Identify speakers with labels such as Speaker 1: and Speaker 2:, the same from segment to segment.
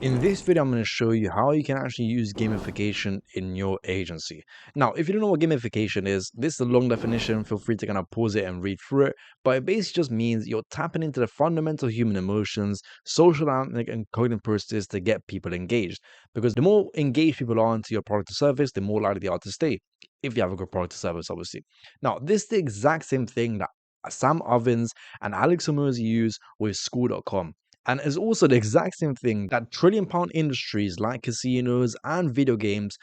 Speaker 1: In this video, I'm going to show you how you can actually use gamification in your agency. Now, if you don't know what gamification is, this is a long definition. Feel free to kind of pause it and read through it. But it basically just means you're tapping into the fundamental human emotions, social dynamic, and cognitive processes to get people engaged. Because the more engaged people are into your product or service, the more likely they are to stay. If you have a good product or service, obviously. Now, this is the exact same thing that Sam Ovens and Alex Omozi use with school.com. And it's also the exact same thing that trillion-pound industries like casinos and video games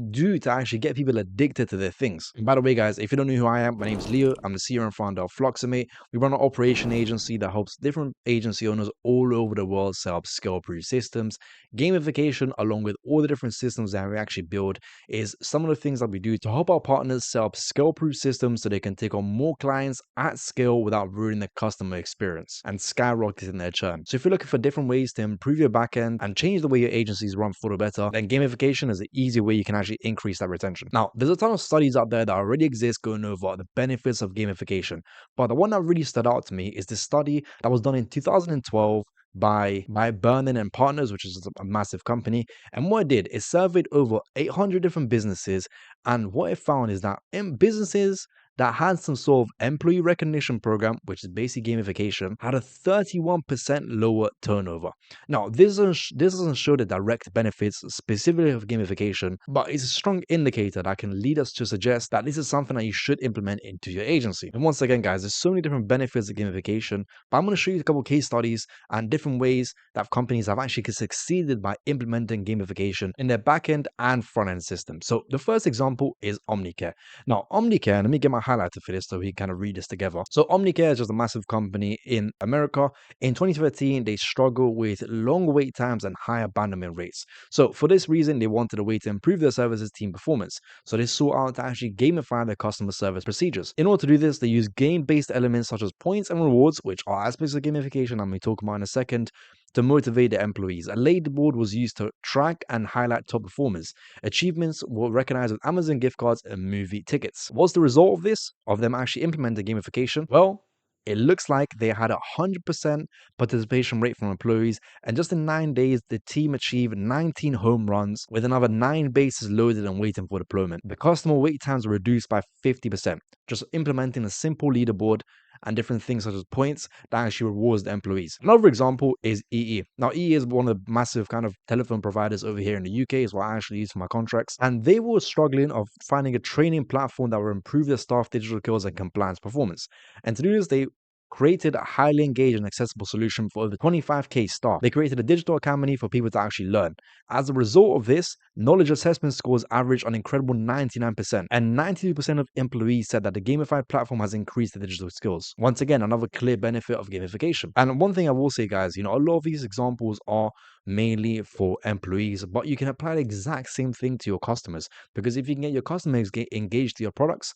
Speaker 1: do to actually get people addicted to their things. And by the way, guys, if you don't know who I am, my name is Leo. I'm the CEO and founder of Fluxomate. We run an operation agency that helps different agency owners all over the world set up scale-proof systems. Gamification, along with all the different systems that we actually build, is some of the things that we do to help our partners set up scale-proof systems so they can take on more clients at scale without ruining the customer experience and skyrocketing their churn. So if you're looking for different ways to improve your backend and change the way your agencies run for the better, then gamification is an easy way you can actually increase that retention. Now, there's a ton of studies out there that already exist going over the benefits of gamification, but the one that really stood out to me is this study that was done in 2012 by Bernan and Partners, which is a massive company. And what it did, it surveyed over 800 different businesses, and what it found is that in businesses that had some sort of employee recognition program, which is basically gamification, had a 31% lower turnover. Now, this doesn't show the direct benefits specifically of gamification, but it's a strong indicator that can lead us to suggest that this is something that you should implement into your agency. And once again, guys, there's so many different benefits of gamification, but I'm going to show you a couple case studies and different ways that companies have actually succeeded by implementing gamification in their backend and front end system. So the first example is Omnicare. Now, Omnicare, let me get my highlighter for this so we kind of read this together. So Omnicare is just a massive company in America. In 2013, they struggle with long wait times and high abandonment rates. So for this reason, they wanted a way to improve their services team performance. So they sought out to actually gamify their customer service procedures. In order to do this, they use game-based elements such as points and rewards, which are aspects of gamification I'm going to talk about in a second, to motivate their employees. A leaderboard was used to track and highlight top performers. Achievements were recognized with Amazon gift cards and movie tickets. What's the result of this? Of them actually implementing gamification? Well, it looks like they had a 100% participation rate from employees, and just in 9 days, the team achieved 19 home runs with another 9 bases loaded and waiting for deployment. The customer wait times were reduced by 50%, just implementing a simple leaderboard and different things such as points that actually rewards the employees. Another example is EE. Now, EE is one of the massive kind of telephone providers over here in the UK, is what I actually use for my contracts. And they were struggling of finding a training platform that would improve their staff digital skills and compliance performance. And to do this, they created a highly engaged and accessible solution for over 25k staff. They created a digital academy for people to actually learn. As a result of this, knowledge assessment scores averaged an incredible 99%, and 92% of employees said that the gamified platform has increased their digital skills. Once again, another clear benefit of gamification. And one thing I will say, guys, a lot of these examples are mainly for employees, but you can apply the exact same thing to your customers, because if you can get your customers engaged to your products,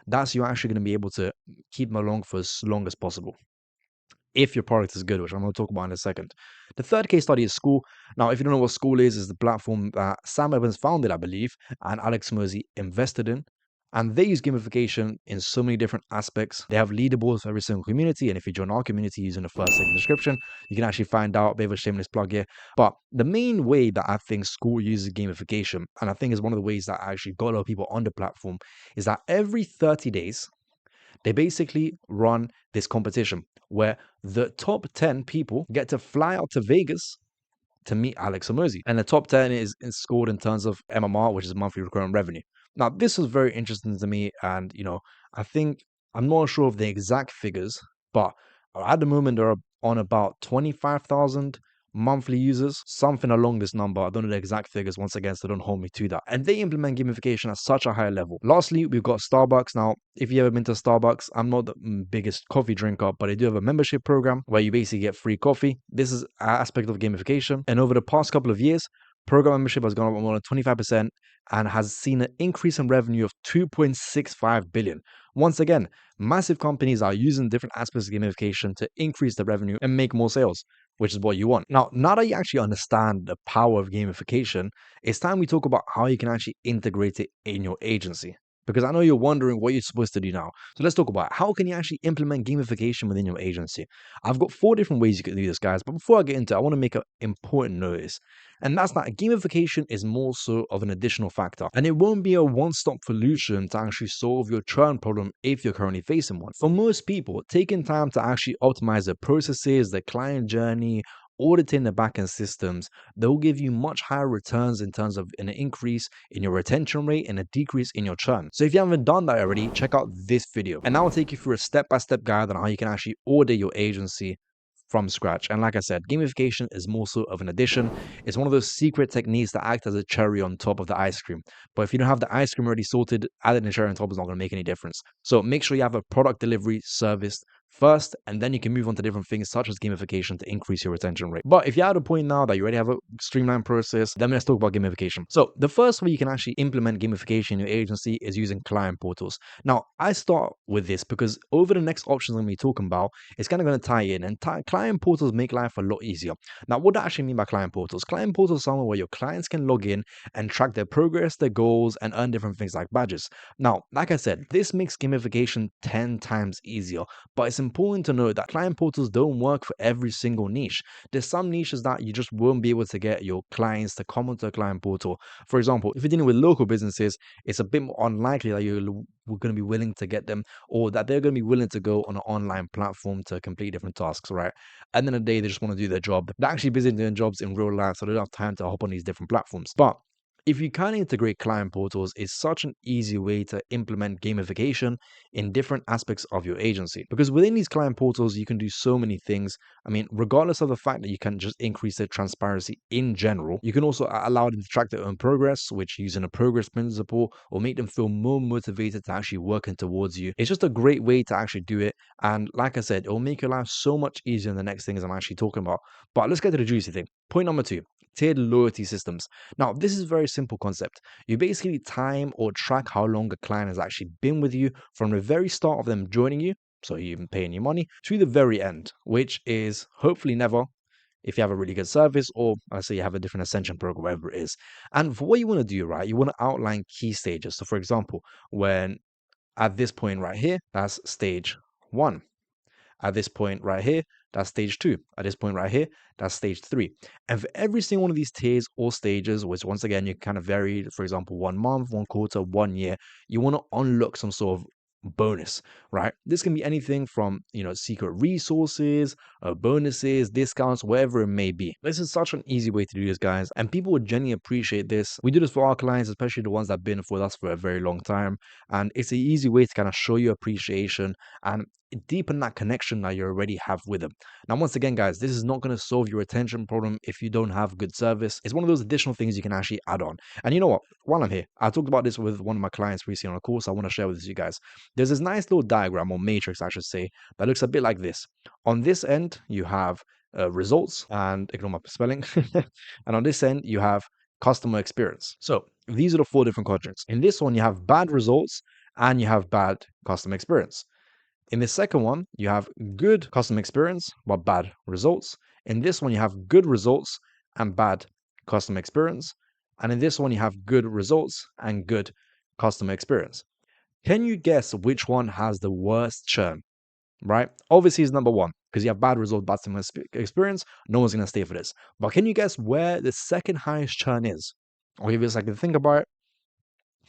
Speaker 1: that's you're actually going to be able to keep them along for as long as possible if your product is good, which I'm going to talk about in a second. The third case study is School. Now, if you don't know what School is the platform that Sam Evans founded, I believe, and Alex Mosey invested in. And they use gamification in so many different aspects. They have leaderboards for every single community. And if you join our community using the first link in the description, you can actually find out. They have a shameless plug here. But the main way that I think School uses gamification, and I think is one of the ways that actually got a lot of people on the platform, is that every 30 days, they basically run this competition where the top 10 people get to fly out to Vegas to meet Alex Omozi. And the top 10 is scored in terms of MMR, which is monthly recurring revenue. Now, this was very interesting to me. And, I think I'm not sure of the exact figures, but at the moment, they're on about 25,000 monthly users, something along this number. I don't know the exact figures once again, so don't hold me to that. And they implement gamification at such a high level. Lastly, we've got Starbucks. Now, if you ever been to Starbucks, I'm not the biggest coffee drinker, but they do have a membership program where you basically get free coffee. This is an aspect of gamification. And over the past couple of years, program membership has gone up more than 25% and has seen an increase in revenue of 2.65 billion. Once again, massive companies are using different aspects of gamification to increase the revenue and make more sales, which is what you want. Now that you actually understand the power of gamification, it's time we talk about how you can actually integrate it in your agency. because I know you're wondering what you're supposed to do now. So let's talk about how can you actually implement gamification within your agency. I've got 4 different ways you can do this, guys. But before I get into it, I want to make an important notice. And that's that gamification is more so of an additional factor. And it won't be a one-stop solution to actually solve your churn problem if you're currently facing one. For most people, taking time to actually optimize their processes, their client journey, auditing the backend systems, they'll give you much higher returns in terms of an increase in your retention rate and a decrease in your churn. So if you haven't done that already, check out this video. And I will take you through a step-by-step guide on how you can actually audit your agency from scratch. And like I said, gamification is more so of an addition. It's one of those secret techniques that act as a cherry on top of the ice cream. But if you don't have the ice cream already sorted, adding a cherry on top is not going to make any difference. So make sure you have a product delivery service first, and then you can move on to different things such as gamification to increase your retention rate. But if you're at a point now that you already have a streamlined process, then let's talk about gamification. So the first way you can actually implement gamification in your agency is using client portals. Now, I start with this because over the next options I'm going to be talking about, it's kind of going to tie in, and client portals make life a lot easier. Now, what do I actually mean by client portals? Client portals are somewhere where your clients can log in and track their progress, their goals, and earn different things like badges. Now, like I said, this makes gamification 10 times easier, but it's important to note that client portals don't work for every single niche. There's some niches that you just won't be able to get your clients to come onto a client portal. For example, if you're dealing with local businesses, it's a bit more unlikely that you're going to be willing to get them, or that they're going to be willing to go on an online platform to complete different tasks, right? At the end of the day, they just want to do their job. They're actually busy doing jobs in real life, so they don't have time to hop on these different platforms. But if you can integrate client portals, it's such an easy way to implement gamification in different aspects of your agency. Because within these client portals, you can do so many things. I mean, regardless of the fact that you can just increase their transparency in general, you can also allow them to track their own progress, which using a progress principle will make them feel more motivated to actually working towards you. It's just a great way to actually do it. And like I said, it will make your life so much easier in the next things I'm actually talking about. But let's get to the juicy thing. Point number 2, tiered loyalty systems. Now, this is a very simple concept. You basically time or track how long a client has actually been with you from the very start of them joining you, so you're even paying your money, to the very end, which is hopefully never, if you have a really good service, or I say you have a different ascension program, whatever it is. And for what you want to do, right, you want to outline key stages. So for example, when at this point right here, that's stage 1. At this point right here, that's stage 2. At this point right here, that's stage 3. And for every single one of these tiers or stages, which once again, you kind of vary, for example, 1 month, 1 quarter, 1 year, you want to unlock some sort of bonus, right? This can be anything from, secret resources, bonuses, discounts, whatever it may be. This is such an easy way to do this, guys, and people would genuinely appreciate this. We do this for our clients, especially the ones that have been with us for a very long time, and it's an easy way to kind of show you appreciation and deepen that connection that you already have with them. Now, once again, guys, this is not going to solve your retention problem if you don't have good service. It's one of those additional things you can actually add on. And you know what? While I'm here, I talked about this with one of my clients recently on a course I want to share with you guys. There's this nice little diagram, or matrix, I should say, that looks a bit like this. On this end, you have results, and ignore my spelling. And on this end, you have customer experience. So these are the 4 different quadrants. In this one, you have bad results and you have bad customer experience. In the second one, you have good customer experience, but bad results. In this one, you have good results and bad customer experience. And in this one, you have good results and good customer experience. Can you guess which one has the worst churn? Right? Obviously, it's number 1 because you have bad results, bad customer experience. No one's going to stay for this. But can you guess where the second highest churn is? I'll give you a second to think about it.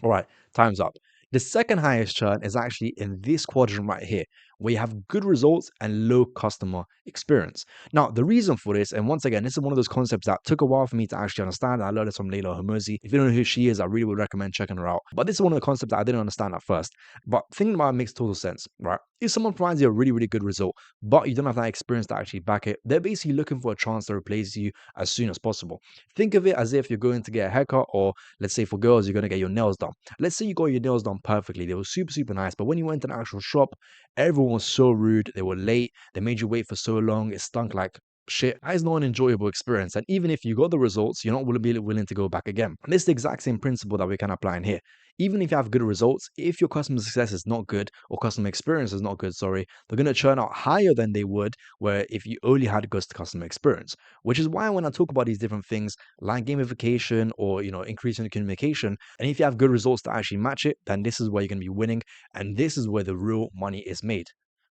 Speaker 1: All right, time's up. The second highest churn is actually in this quadrant right here, where you have good results and low customer experience. Now, the reason for this, and once again, this is one of those concepts that took a while for me to actually understand. I learned this from Leila Hormozi. If you don't know who she is, I really would recommend checking her out. But this is one of the concepts that I didn't understand at first. But thinking about it makes total sense, right? If someone provides you a really, really good result, but you don't have that experience to actually back it, they're basically looking for a chance to replace you as soon as possible. Think of it as if you're going to get a haircut, or let's say for girls, you're going to get your nails done. Let's say you got your nails done perfectly. They were super, super nice. But when you went to an actual shop, everyone was so rude. They were late. They made you wait for so long. It stunk like shit, that is not an enjoyable experience. And even if you got the results, you're not going to be willing to go back again. And this is the exact same principle that we can apply in here. Even if you have good results, if your customer success is not good or customer experience is not good, sorry, they're going to churn out higher than they would where if you only had good customer experience. Which is why when I talk about these different things like gamification or increasing the communication, and if you have good results that actually match it, then this is where you're going to be winning, and this is where the real money is made.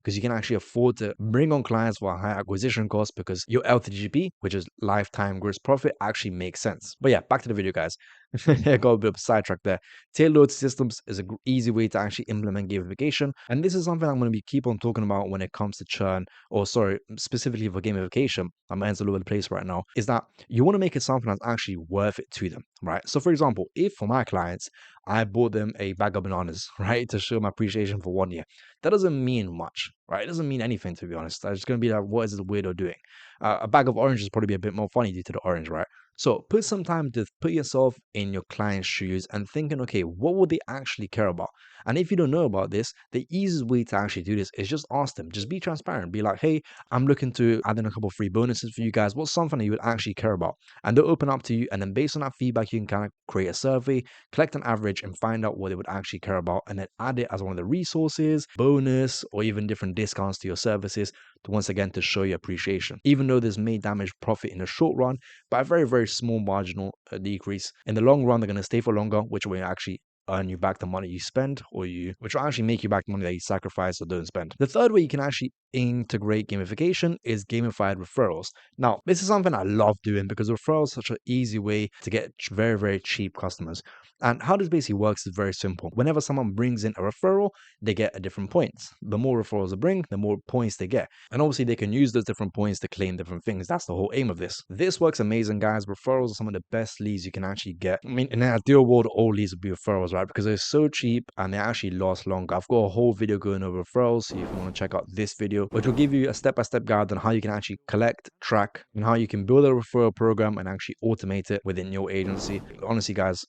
Speaker 1: Because you can actually afford to bring on clients for a high acquisition cost because your LTGP, which is lifetime gross profit, actually makes sense. But yeah, back to the video, guys. I got a bit of a sidetrack there. Tailored systems is an easy way to actually implement gamification. And this is something I'm going to be keep on talking about when it comes to churn, or sorry, specifically for gamification. I'm hands all over the place right now, is that you want to make it something that's actually worth it to them, right? So for example, if for my clients, I bought them a bag of bananas, right, to show my appreciation for 1 year. That doesn't mean much, right? It doesn't mean anything, to be honest. It's just going to be like, what is the weirdo doing? A bag of oranges probably be a bit more funny due to the orange, right? So put some time to put yourself in your client's shoes and thinking, okay, what would they actually care about? And if you don't know about this, the easiest way to actually do this is just ask them. Just be transparent. Be like, hey, I'm looking to add in a couple of free bonuses for you guys. What's something that you would actually care about? And they'll open up to you. And then based on that feedback, you can kind of create a survey, collect an average, and find out what they would actually care about. And then add it as one of the resources, bonus, or even different discounts to your services to once again to show your appreciation. Even though this may damage profit in the short run, by a very, very small marginal decrease. In the long run, they're going to stay for longer, which will actually earn you back the money you spend, which will actually make you back the money that you sacrifice or don't spend. The third way you can actually integrate gamification is gamified referrals. Now, this is something I love doing because referrals are such an easy way to get very, very cheap customers. And how this basically works is very simple. Whenever someone brings in a referral, they get a different points. The more referrals they bring, the more points they get. And obviously, they can use those different points to claim different things. That's the whole aim of this. This works amazing, guys. Referrals are some of the best leads you can actually get. I mean, in an ideal world, all leads would be referrals, right? Because they're so cheap and they actually last longer. I've got a whole video going over referrals. So if you want to check out this video, which will give you a step-by-step guide on how you can actually collect, track, and how you can build a referral program and actually automate it within your agency. Honestly, guys,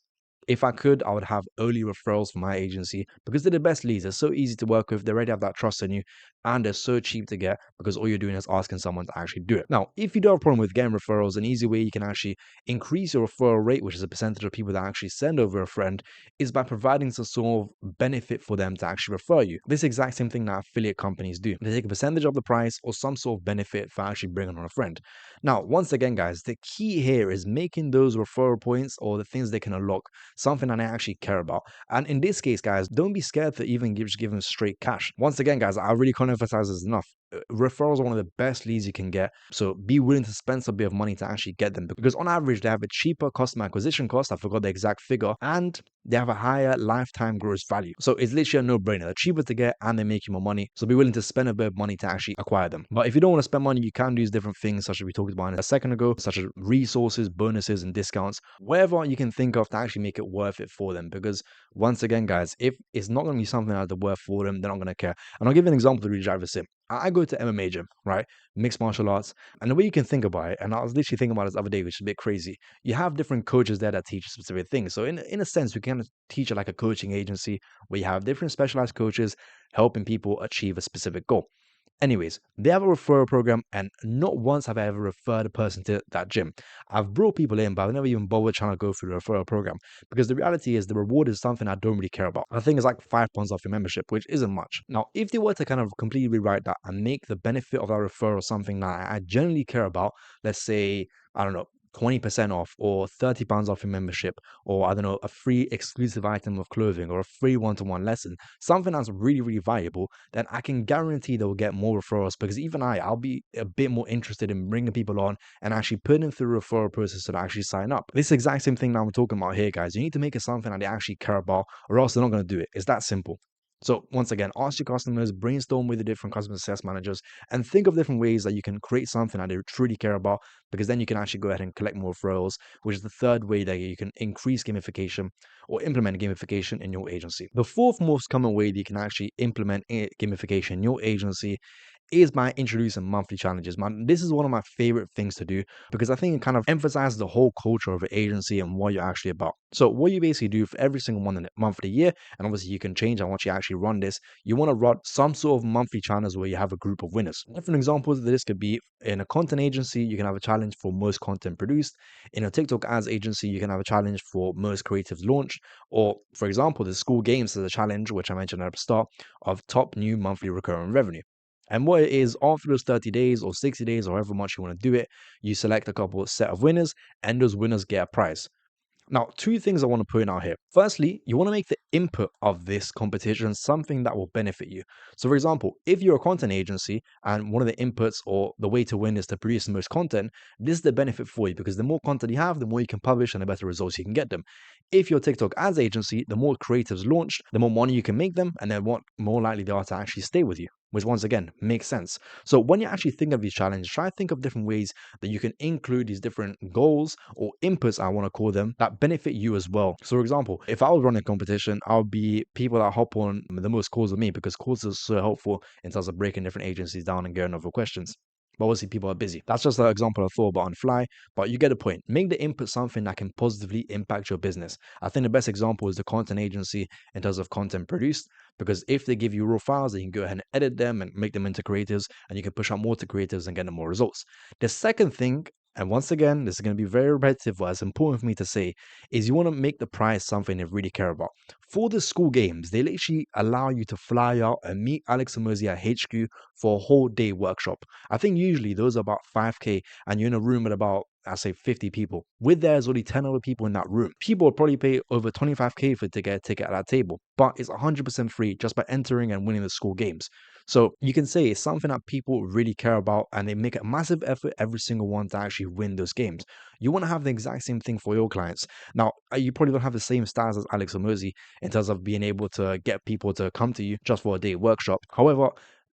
Speaker 1: if I could, I would have only referrals for my agency because they're the best leads. They're so easy to work with. They already have that trust in you and they're so cheap to get because all you're doing is asking someone to actually do it. Now, if you do have a problem with getting referrals, an easy way you can actually increase your referral rate, which is a percentage of people that actually send over a friend, is by providing some sort of benefit for them to actually refer you. This exact same thing that affiliate companies do. They take a percentage of the price or some sort of benefit for actually bringing on a friend. Now, once again, guys, the key here is making those referral points or the things they can unlock something that I actually care about. And in this case, guys, don't be scared to even give them straight cash. Once again, guys, I really can't emphasize this enough. Referrals are one of the best leads you can get. So be willing to spend some bit of money to actually get them because on average, they have a cheaper customer acquisition cost. I forgot the exact figure. And they have a higher lifetime gross value. So it's literally a no-brainer. They're cheaper to get and they make you more money. So be willing to spend a bit of money to actually acquire them. But if you don't want to spend money, you can use different things such as we talked about a second ago, such as resources, bonuses, and discounts, whatever you can think of to actually make it worth it for them. Because once again, guys, if it's not going to be something that's worth for them, they're not going to care. And I'll give you an example to really drive this in. I go to MMA gym, right? Mixed martial arts. And the way you can think about it, and I was literally thinking about this the other day, which is a bit crazy. You have different coaches there that teach specific things. So in a sense, we can teach it like a coaching agency where you have different specialized coaches helping people achieve a specific goal. Anyways, they have a referral program, and not once have I ever referred a person to that gym. I've brought people in, but I've never even bothered trying to go through the referral program because the reality is the reward is something I don't really care about. I think it's like £5 off your membership, which isn't much. Now, if they were to kind of completely rewrite that and make the benefit of that referral something that I generally care about, let's say, I don't know, 20% off or £30 off your membership, or I don't know, a free exclusive item of clothing or a free one-to-one lesson, something that's really, really valuable, then I can guarantee they'll get more referrals because even I'll be a bit more interested in bringing people on and actually putting them through a referral process to actually sign up. This exact same thing that I'm talking about here, guys. You need to make it something that they actually care about or else they're not going to do it. It's that simple. So once again, ask your customers, brainstorm with the different customer success managers, and think of different ways that you can create something that they truly care about, because then you can actually go ahead and collect more referrals, which is the third way that you can increase gamification or implement gamification in your agency. The fourth most common way that you can actually implement gamification in your agency is by introducing monthly challenges. Man, this is one of my favorite things to do because I think it kind of emphasizes the whole culture of an agency and what you're actually about. So what you basically do for every single month of the year, and obviously you can change on once you actually run this, you want to run some sort of monthly challenge where you have a group of winners. Different examples of this could be in a content agency, you can have a challenge for most content produced. In a TikTok ads agency, you can have a challenge for most creatives launched. Or for example, the school games is a challenge, which I mentioned at the start, of top new monthly recurring revenue. And what it is, after those 30 days or 60 days or however much you want to do it, you select a couple set of winners and those winners get a prize. Now, two things I want to point out here. Firstly, you want to make the input of this competition something that will benefit you. So, for example, if you're a content agency and one of the inputs or the way to win is to produce the most content, this is the benefit for you because the more content you have, the more you can publish and the better results you can get them. If you're a TikTok ads agency, the more creatives launched, the more money you can make them, and then what more likely they are to actually stay with you, which once again makes sense. So when you actually think of these challenges, try to think of different ways that you can include these different goals or inputs, I want to call them, that benefit you as well. So for example, if I was running a competition, I'll be people that hop on the most calls with me because calls are so helpful in terms of breaking different agencies down and getting over questions. But obviously people are busy. That's just an example I thought about on the fly, but you get the point. Make the input something that can positively impact your business. I think the best example is the content agency in terms of content produced, because if they give you raw files, then you can go ahead and edit them and make them into creatives, and you can push out more to creatives and get them more results. The second thing, and once again, this is going to be very repetitive, but it's important for me to say, is you want to make the prize something they really care about. For the school games, they literally allow you to fly out and meet Alex and Mosey at HQ for a whole day workshop. I think usually those are about 5K, and you're in a room with about, I say 50 people. With there's only 10 other people in that room. People would probably pay over 25K for to get a ticket at that table, but it's 100% free just by entering and winning the school games. So you can say it's something that people really care about and they make a massive effort every single one to actually win those games. You want to have the exact same thing for your clients. Now, you probably don't have the same stars as Alex or Mosey in terms of being able to get people to come to you just for a day workshop. However,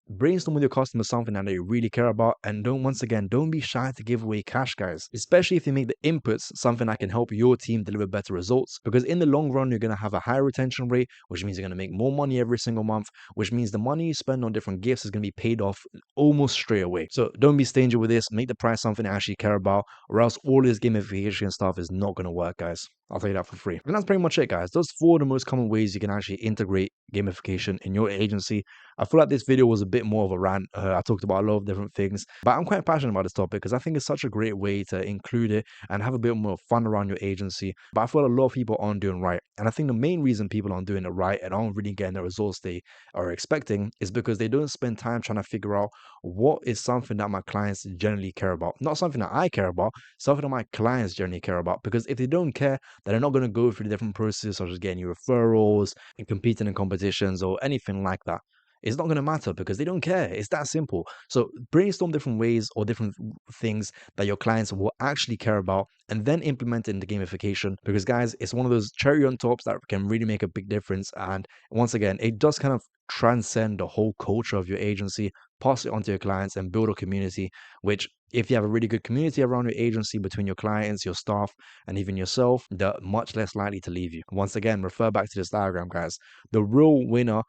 Speaker 1: brainstorm with your customers something that they really care about, and don't be shy to give away cash, guys, especially if you make the inputs something that can help your team deliver better results, because in the long run you're going to have a higher retention rate, which means you're going to make more money every single month, which means the money you spend on different gifts is going to be paid off almost straight away. So don't be stingy with this. Make the price something you actually care about, or else all this gamification stuff is not going to work, guys. I'll tell you that for free. And that's pretty much it, guys. Those 4 the most common ways you can actually integrate gamification in your agency. I feel like this video was a bit more of a rant. I talked about a lot of different things, but I'm quite passionate about this topic because I think it's such a great way to include it and have a bit more fun around your agency. But I feel a lot of people aren't doing right. And I think the main reason people aren't doing it right and aren't really getting the results they are expecting is because they don't spend time trying to figure out what is something that my clients generally care about. Not something that I care about, something that my clients generally care about. Because if they don't care, then they're not going to go through the different processes such as getting you referrals and competing in competitions or anything like that. It's not going to matter because they don't care. It's that simple. So brainstorm different ways or different things that your clients will actually care about and then implement it in the gamification, because guys, it's one of those cherry on tops that can really make a big difference. And once again, it does kind of transcend the whole culture of your agency, pass it on to your clients and build a community, which if you have a really good community around your agency between your clients, your staff, and even yourself, they're much less likely to leave you. Once again, refer back to this diagram, guys. The real winner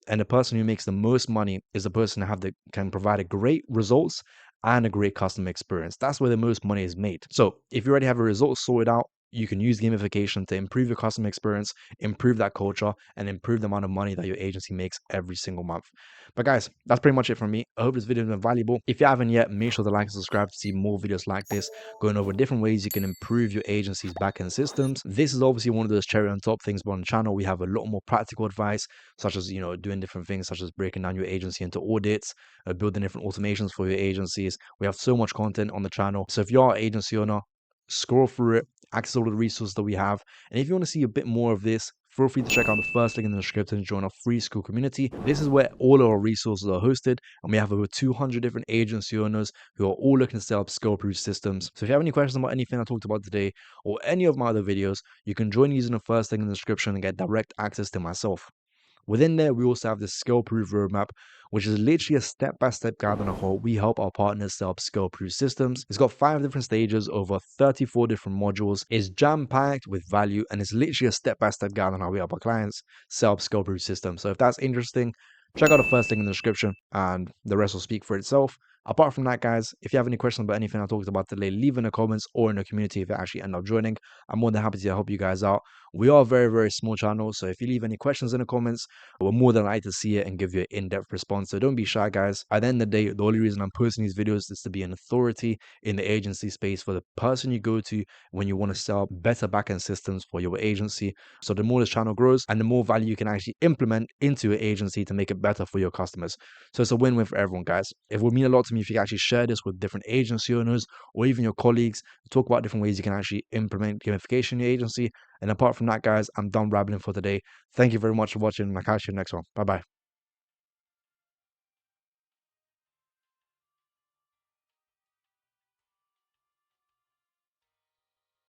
Speaker 1: and the person who makes the most money is the person that can provide a great results and a great customer experience. That's where the most money is made. So if you already have a result sorted out, you can use gamification to improve your customer experience, improve that culture, and improve the amount of money that your agency makes every single month. But guys, that's pretty much it from me. I hope this video has been valuable. If you haven't yet, make sure to like and subscribe to see more videos like this, going over different ways you can improve your agency's backend systems. This is obviously one of those cherry on top things, but on the channel, we have a lot more practical advice, such as, doing different things, such as breaking down your agency into audits, building different automations for your agencies. We have so much content on the channel. So if you're an agency owner, scroll through it, access all the resources that we have. And if you want to see a bit more of this, feel free to check out the first link in the description and join our free school community. This is where all of our resources are hosted, and we have over 200 different agency owners who are all looking to set up skill-proof systems. So if you have any questions about anything I talked about today or any of my other videos, you can join using the first link in the description and get direct access to myself. Within there, we also have the skill-proof roadmap, which is literally a step-by-step guide on how we help our partners set up skill-proof systems. It's got 5 different stages, over 34 different modules. It's jam-packed with value, and it's literally a step-by-step guide on how we help our clients set up skill-proof systems. So if that's interesting, Check out the first link in the description and the rest will speak for itself. Apart from that, guys, if you have any questions about anything I talked about today, leave in the comments or in the community if you actually end up joining. I'm more than happy to help you guys out. We are a very, very small channel, so if you leave any questions in the comments, we're more than likely to see it and give you an in-depth response. So don't be shy, guys. At the end of the day, the only reason I'm posting these videos is to be an authority in the agency space for the person you go to when you want to sell better backend systems for your agency. So the more this channel grows and the more value you can actually implement into your agency to make it better for your customers. So it's a win-win for everyone, guys. It would mean a lot to me if you actually share this with different agency owners or even your colleagues. Talk about different ways you can actually implement gamification in your agency. And apart from that, guys, I'm done rambling for today. Thank you very much for watching, and I'll catch you in the next one. Bye bye.